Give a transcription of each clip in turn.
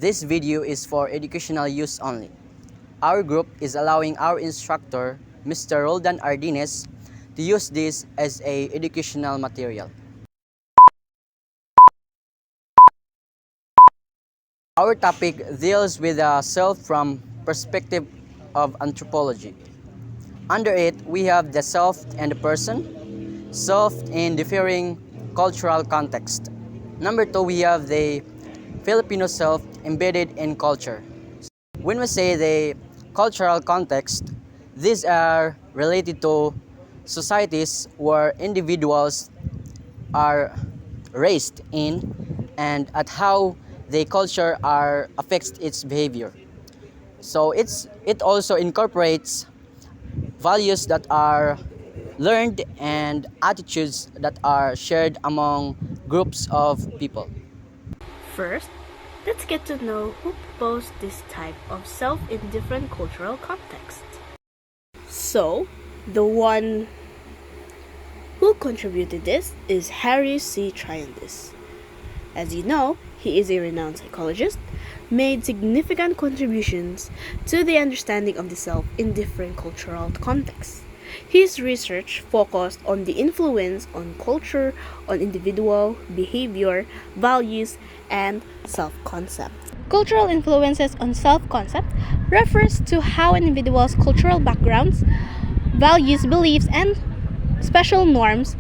This video is for educational use only. Our group is allowing our instructor, Mr. Roldan Ardines, to use this as a educational material. Our topic deals with the self from perspective of anthropology. Under it, we have the self and the person, self in differing cultural context. Number two, we have the Filipino self embedded in culture. When we say the cultural context, these are related to societies where individuals are raised in and at how the culture affects its behavior. So it also incorporates values that are learned and attitudes that are shared among groups of people. First, let's get to know who proposed this type of self in different cultural contexts. So, the one who contributed this is Harry C. Triandis. As you know, he is a renowned psychologist, made significant contributions to the understanding of the self in different cultural contexts. His research focused on the influence on culture, on individual behavior, values, and self-concept. Cultural influences on self-concept refers to how an individual's cultural backgrounds, values, beliefs, and special norms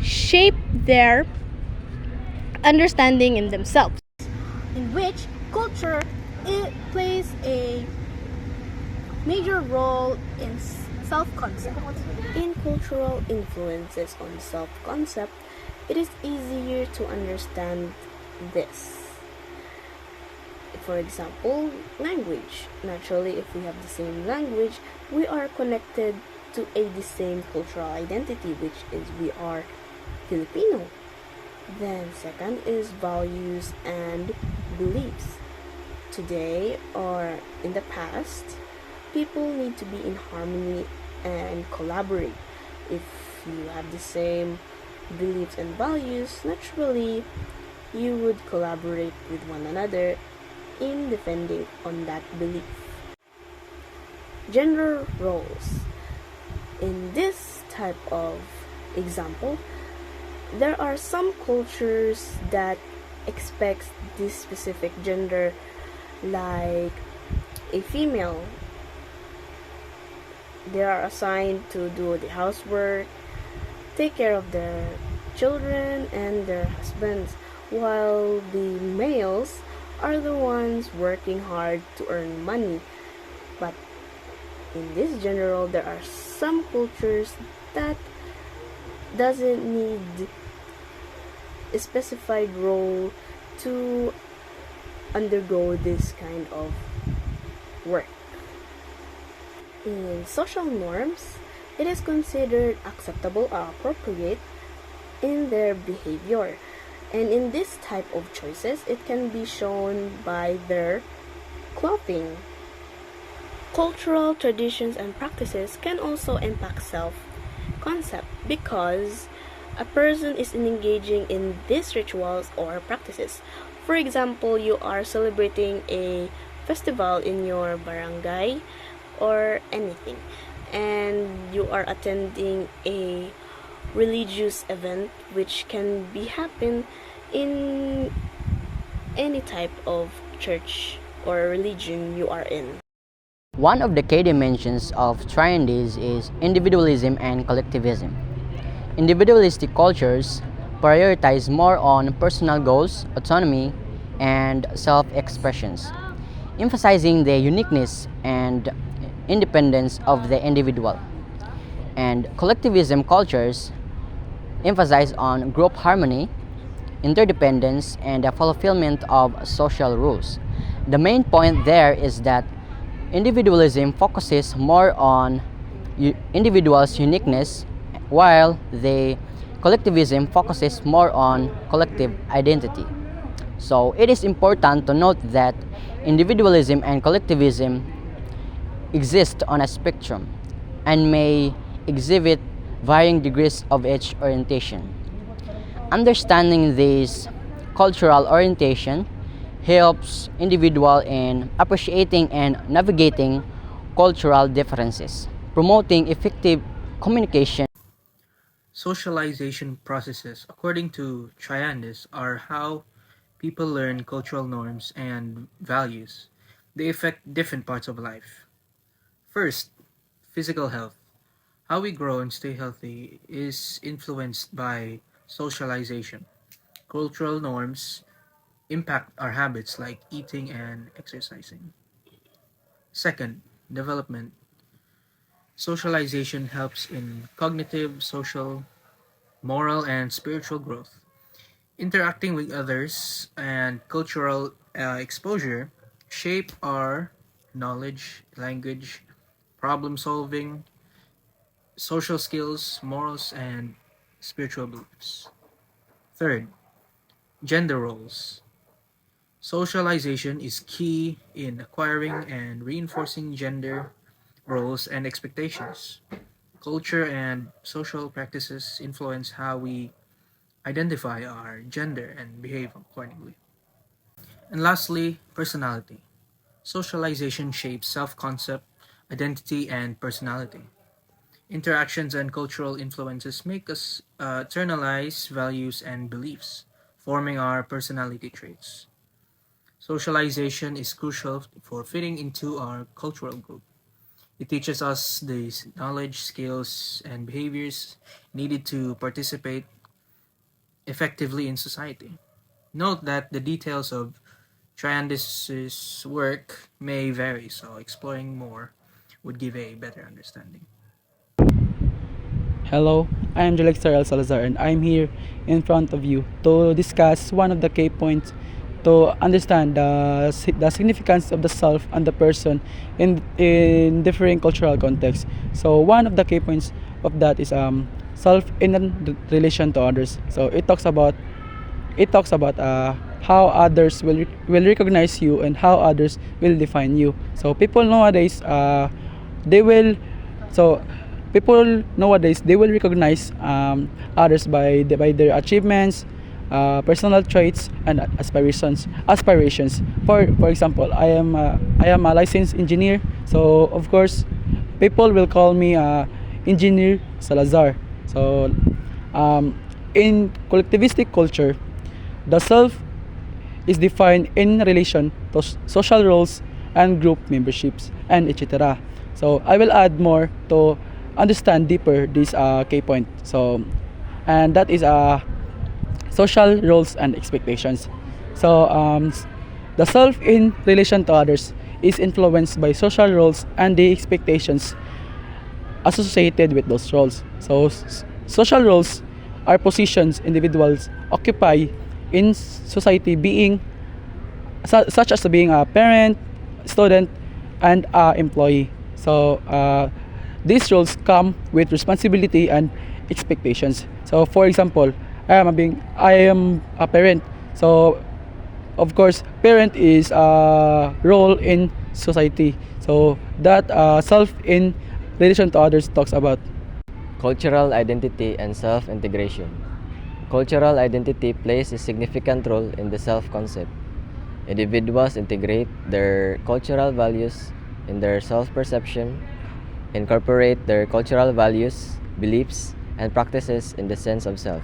shape their understanding in themselves, in which culture plays a major role in self-concept. In cultural influences on self-concept, it is easier to understand this. For example, language. Naturally, if we have the same language, we are connected to the same cultural identity, which is we are Filipino. Then second is values and beliefs. Today or in the past, people need to be in harmony and collaborate. If you have the same beliefs and values, naturally you would collaborate with one another in defending on that belief. Gender roles. In this type of example, there are some cultures that expect this specific gender, like a female. They are assigned to do the housework, take care of their children and their husbands, while the males are the ones working hard to earn money. But in this general, there are some cultures that doesn't need a specified role to undergo this kind of work. In social norms, it is considered acceptable or appropriate in their behavior. And in this type of choices, it can be shown by their clothing. Cultural traditions and practices can also impact self-concept because a person is engaging in these rituals or practices. For example, you are celebrating a festival in your barangay or anything, and you are attending a religious event which can be happen in any type of church or religion you are in. One of the key dimensions of Triandis is individualism and collectivism. Individualistic cultures prioritize more on personal goals, autonomy, and self-expressions, emphasizing the uniqueness and independence of the individual. And collectivism cultures emphasize on group harmony, interdependence, and the fulfillment of social rules. The main point there is that individualism focuses more on individuals' uniqueness, while the collectivism focuses more on collective identity. So it is important to note that individualism and collectivism exist on a spectrum and may exhibit varying degrees of each orientation. Understanding this cultural orientation helps individual in appreciating and navigating cultural differences, promoting effective communication. Socialization processes, according to Triandis, are how people learn cultural norms and values. They affect different parts of life. First, physical health. How we grow and stay healthy is influenced by socialization. Cultural norms impact our habits like eating and exercising. Second, development. Socialization helps in cognitive, social, moral, and spiritual growth. Interacting with others and cultural exposure shape our knowledge, language, problem solving, social skills, morals, and spiritual beliefs. Third, gender roles. Socialization is key in acquiring and reinforcing gender roles and expectations. Culture and social practices influence how we identify our gender and behave accordingly. And lastly, personality. Socialization shapes self concept, identity, and personality. Interactions and cultural influences make us internalize values and beliefs, forming our personality traits. Socialization is crucial for fitting into our cultural group. It teaches us the knowledge, skills, and behaviors needed to participate effectively in society. Note that the details of Triandis' work may vary, so exploring more would give a better understanding. Hello, I am Jalek Salazar and I'm here in front of you to discuss one of the key points to understand the significance of the self and the person in different cultural contexts. So one of the key points of that is self in relation to others. So it talks about how others will recognize you and how others will define you. So they will so people nowadays they will recognize others by their achievements, personal traits, and aspirations. For example, I am a licensed engineer, so of course people will call me engineer Salazar. So um, in collectivistic culture, the self is defined in relation to social roles and group memberships and etc. So I will add more to understand deeper this key point. So and that is social roles and expectations. So the self in relation to others is influenced by social roles and the expectations associated with those roles. So social roles are positions individuals occupy in society, such as being a parent, student, and employee. So these roles come with responsibility and expectations. So for example, I am a parent. So of course, parent is a role in society. So that self in relation to others talks about. Cultural identity and self integration. Cultural identity plays a significant role in the self concept. Individuals integrate their cultural values in their self perception, incorporate their cultural values, beliefs, and practices in the sense of self.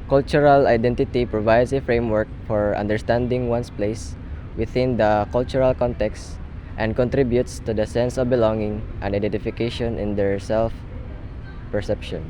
Cultural identity provides a framework for understanding one's place within the cultural context and contributes to the sense of belonging and identification in their self perception.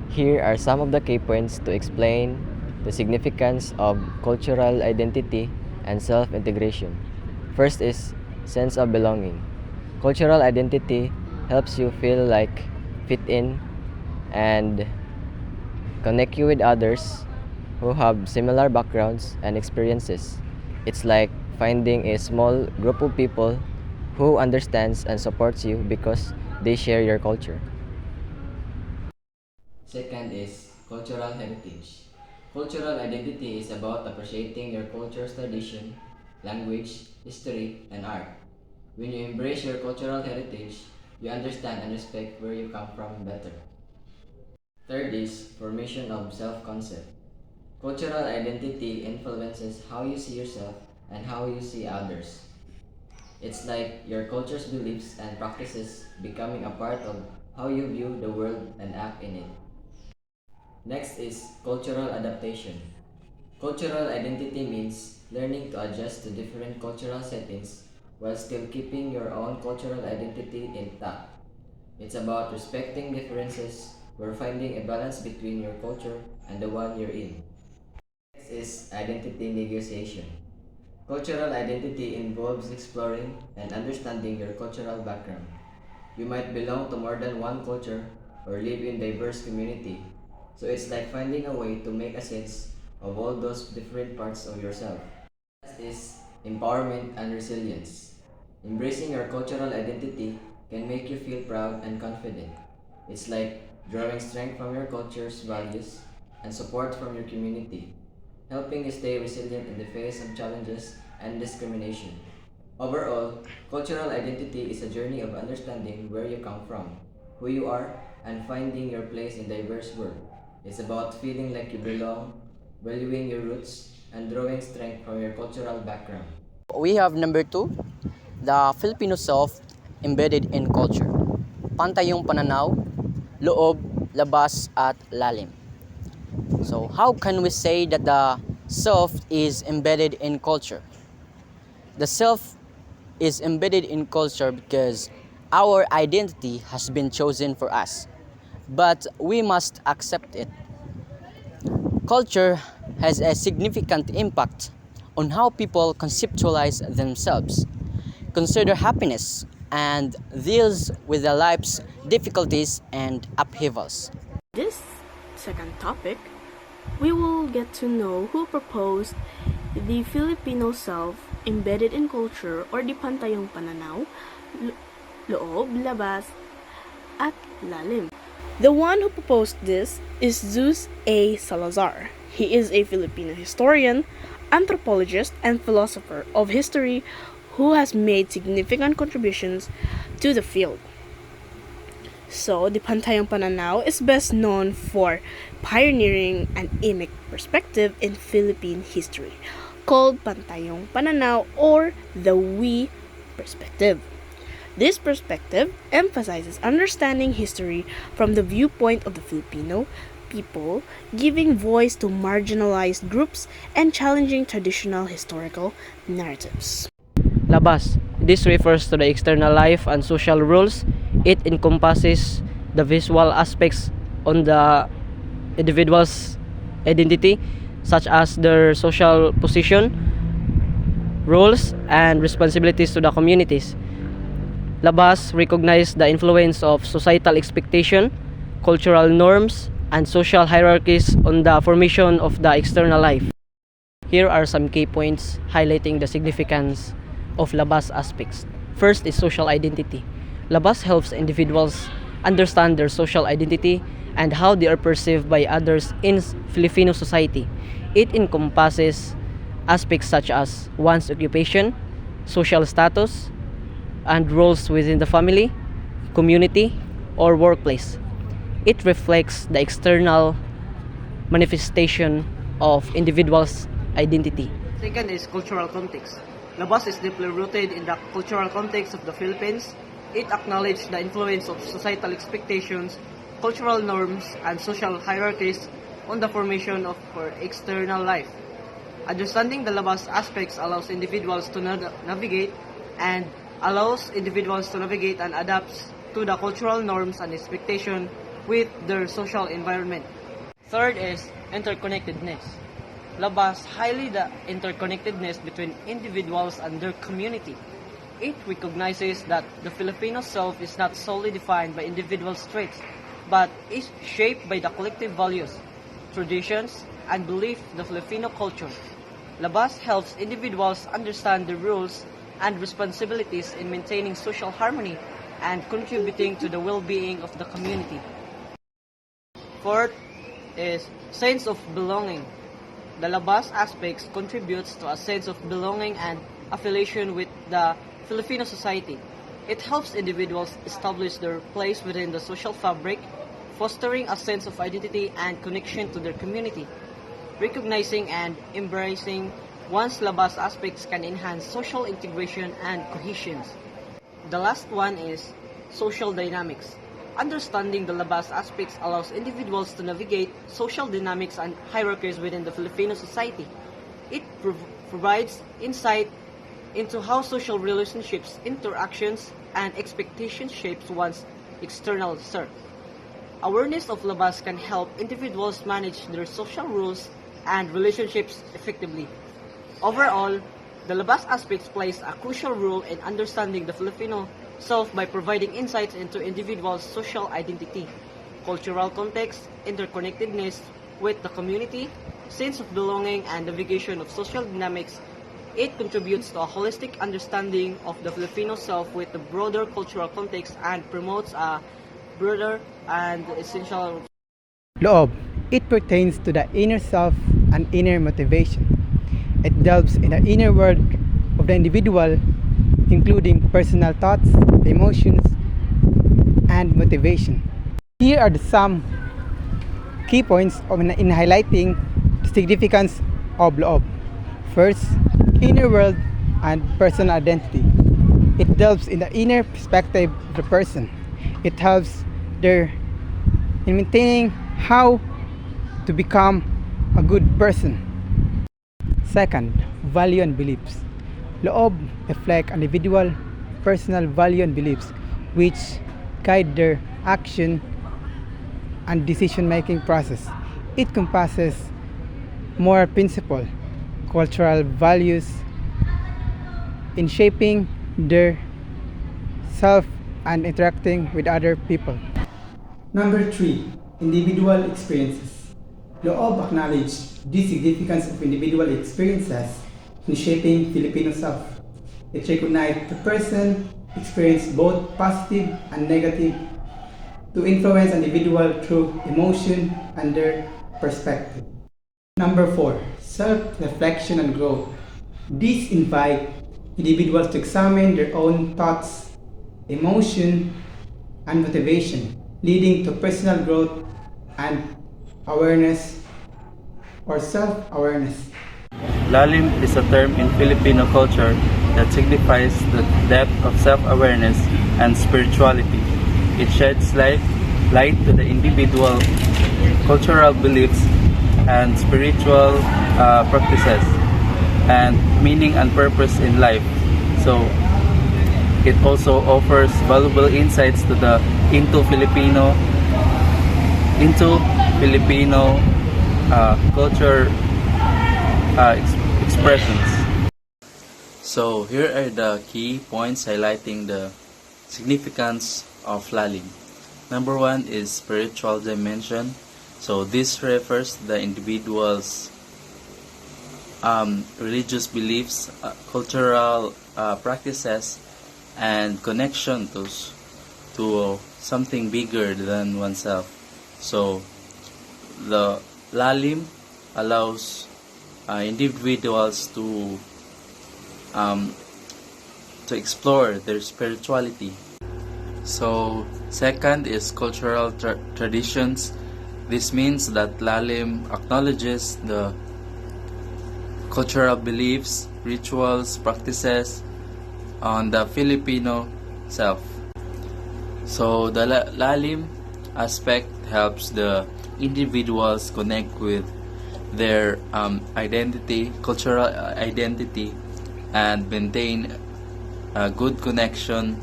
Here are some of the key points to explain the significance of cultural identity and self integration. First is sense of belonging. Cultural identity helps you feel like fit in and connect you with others who have similar backgrounds and experiences. It's like finding a small group of people who understands and supports you because they share your culture. Second is cultural heritage. Cultural identity is about appreciating your culture's tradition, language, history, and art. When you embrace your cultural heritage, you understand and respect where you come from better. Third is formation of self concept. Cultural identity influences how you see yourself and how you see others. It's like your culture's beliefs and practices becoming a part of how you view the world and act in it. Next is cultural adaptation. Cultural identity means learning to adjust to different cultural settings while still keeping your own cultural identity intact. It's about respecting differences while finding a balance between your culture and the one you're in. Next is identity negotiation. Cultural identity involves exploring and understanding your cultural background. You might belong to more than one culture or live in diverse community. So it's like finding a way to make a sense of all those different parts of yourself. Next is empowerment and resilience. Embracing your cultural identity can make you feel proud and confident. It's like drawing strength from your culture's values and support from your community, helping you stay resilient in the face of challenges and discrimination. Overall, cultural identity is a journey of understanding where you come from, who you are, and finding your place in a diverse world. It's about feeling like you belong, valuing your roots, and drawing strength from your cultural background. We have number 2, the Filipino self embedded in culture. Pantayong pananaw, loob, labas, at lalim. So how can we say that the self is embedded in culture? The self is embedded in culture because our identity has been chosen for us, but we must accept it. Culture has a significant impact on how people conceptualize themselves, consider happiness, and deals with their life's difficulties and upheavals. This second topic, we will get to know who proposed the Filipino self embedded in culture or the pantayong pananaw, loob, labas, at lalim. The one who proposed this is Zeus A. Salazar. He is a Filipino historian, anthropologist, and philosopher of history who has made significant contributions to the field. So, the Pantayong Pananaw is best known for pioneering an emic perspective in Philippine history, called Pantayong Pananaw or the We perspective. This perspective emphasizes understanding history from the viewpoint of the Filipino people, giving voice to marginalized groups and challenging traditional historical narratives. Labas. This refers to the external life and social rules. It encompasses the visual aspects on the individual's identity, such as their social position, roles, and responsibilities to the communities. Labas recognize the influence of societal expectation, cultural norms, and social hierarchies on the formation of the external life. Here are some key points highlighting the significance of Labas aspects. First is social identity. Labas helps individuals understand their social identity and how they are perceived by others in Filipino society. It encompasses aspects such as one's occupation, social status, and roles within the family, community, or workplace. It reflects the external manifestation of individuals' identity. Second is cultural context. Labas is deeply rooted in the cultural context of the Philippines. It acknowledges the influence of societal expectations, cultural norms, and social hierarchies on the formation of our external life. Understanding the Labas aspects allows individuals to navigate and adapt to the cultural norms and expectations with their social environment. Third is interconnectedness. Labas highlights the interconnectedness between individuals and their community. It recognizes that the Filipino self is not solely defined by individual traits, but is shaped by the collective values, traditions, and beliefs of the Filipino culture. Labas helps individuals understand the rules and responsibilities in maintaining social harmony and contributing to the well-being of the community. Fourth is sense of belonging. The Labas aspects contributes to a sense of belonging and affiliation with the Filipino society. It helps individuals establish their place within the social fabric, fostering a sense of identity and connection to their community. recognizing and embracing one's labas aspects can enhance social integration and cohesion. The last one is social dynamics. Understanding the labas aspects allows individuals to navigate social dynamics and hierarchies within the Filipino society. It provides insight into how social relationships, interactions, and expectations shapes one's external self. Awareness of labas can help individuals manage their social rules and relationships effectively. Overall, the labas aspects plays a crucial role in understanding the Filipino self by providing insights into individuals' social identity, cultural context, interconnectedness with the community, sense of belonging, and navigation of social dynamics. It contributes to a holistic understanding of the Filipino self with the broader cultural context and promotes a broader and essential. Loob. It pertains to the inner self and inner motivation. It delves in the inner world of the individual, including personal thoughts, emotions, and motivation. Here are some key points in highlighting the significance of Loob. First, inner world and personal identity. It delves in the inner perspective of the person. It helps in maintaining how to become a good person. Second, value and beliefs. Loob reflect individual personal value and beliefs which guide their action and decision-making process. It encompasses moral principle, cultural values in shaping their self and interacting with other people. Number 3. Individual experiences. Loob acknowledges the significance of individual experiences in shaping Filipino self. It recognizes the person experience both positive and negative to influence an individual through emotion and their perspective. Number 4. Self-reflection and growth. These invite individuals to examine their own thoughts, emotion, and motivation, leading to personal growth and awareness or self-awareness. Lalim is a term in Filipino culture that signifies the depth of self-awareness and spirituality. It sheds light to the individual cultural beliefs and spiritual practices and meaning and purpose in life. So it also offers valuable insights into Filipino culture expressions. So here are the key points highlighting the significance of Lalim. Number 1 is spiritual dimension. So this refers to the individual's religious beliefs, cultural practices, and connection to something bigger than oneself. So the Lalim allows individuals to explore their spirituality. So second is cultural traditions. This means that Lalim acknowledges the cultural beliefs, rituals, practices on the Filipino self. So the Lalim aspect helps the individuals connect with their identity, cultural identity, and maintain a good connection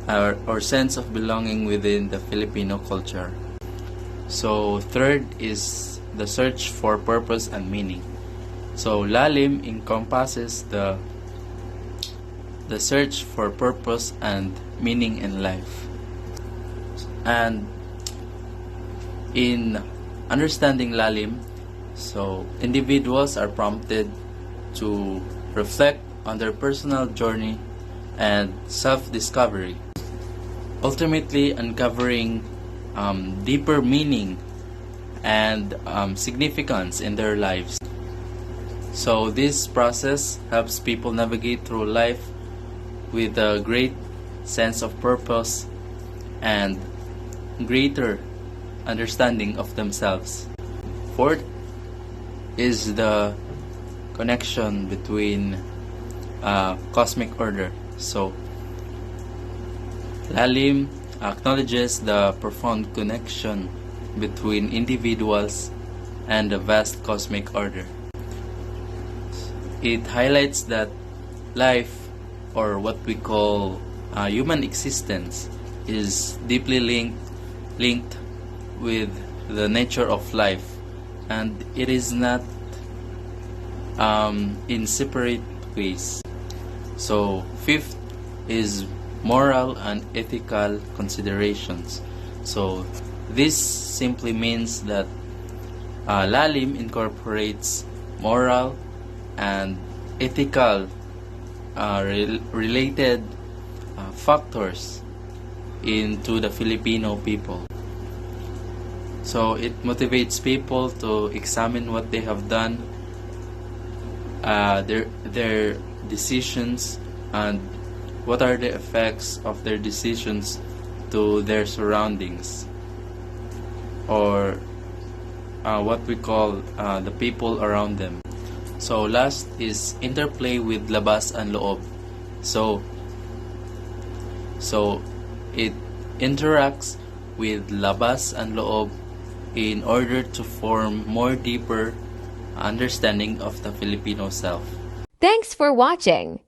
or sense of belonging within the Filipino culture. So third is the search for purpose and meaning. So Lalim encompasses the search for purpose and meaning in life. And in understanding Lalim, so individuals are prompted to reflect on their personal journey and self-discovery, ultimately uncovering deeper meaning and significance in their lives. So this process helps people navigate through life with a great sense of purpose and greater understanding of themselves. Fourth is the connection between cosmic order. So, Lalim acknowledges the profound connection between individuals and the vast cosmic order. It highlights that life, or what we call human existence, is deeply linked with the nature of life, and it is not in separate ways. So, fifth is moral and ethical considerations. So, this simply means that Lalim incorporates moral and ethical related factors into the Filipino people. So it motivates people to examine what they have done, their decisions, and what are the effects of their decisions to their surroundings, or what we call the people around them. So last is interplay with labas and loob. So it interacts with labas and loob in order to form more deeper understanding of the Filipino self. Thanks for watching.